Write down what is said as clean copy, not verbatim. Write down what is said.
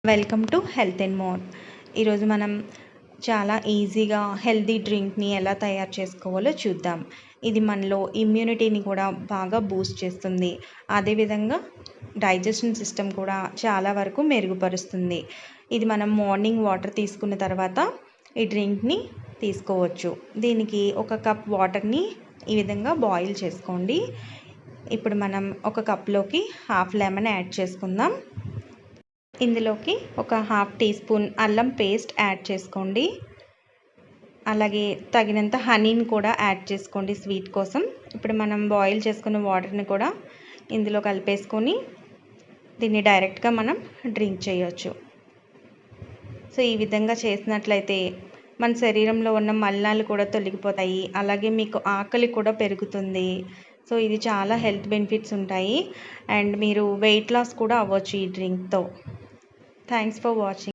Welcome to health and more. ఈరోజు మనం చాలా ఈజీగా హెల్తీ డ్రింక్ని ఎలా తయారు చేసుకోవాలో చూద్దాం. ఇది మనలో ఇమ్యూనిటీని కూడా బాగా బూస్ట్ చేస్తుంది. అదేవిధంగా డైజెషన్ సిస్టమ్ కూడా చాలా వరకు మెరుగుపరుస్తుంది. ఇది మనం మార్నింగ్ వాటర్ తీసుకున్న తర్వాత ఈ డ్రింక్ని తీసుకోవచ్చు. దీనికి 1 కప్ వాటర్ని ఈ విధంగా బాయిల్ చేసుకోండి. ఇప్పుడు మనం 1 కప్లోకి హాఫ్ లెమన్ యాడ్ చేసుకుందాం. ఇందులోకి 1/2 టీ స్పూన్ అల్లం పేస్ట్ యాడ్ చేసుకోండి. అలాగే తగినంత హనీని కూడా యాడ్ చేసుకోండి స్వీట్ కోసం. ఇప్పుడు మనం బాయిల్ చేసుకున్న వాటర్ని కూడా ఇందులో కలిపేసుకొని దీన్ని డైరెక్ట్గా మనం డ్రింక్ చేయొచ్చు. సో ఈ విధంగా చేసినట్లయితే మన శరీరంలో ఉన్న మలినాలు కూడా తొలగిపోతాయి. అలాగే మీకు ఆకలి కూడా పెరుగుతుంది. సో ఇది చాలా హెల్త్ బెనిఫిట్స్ ఉంటాయి అండ్ మీరు వెయిట్ లాస్ కూడా అవ్వచ్చు ఈ డ్రింక్తో. Thanks for watching.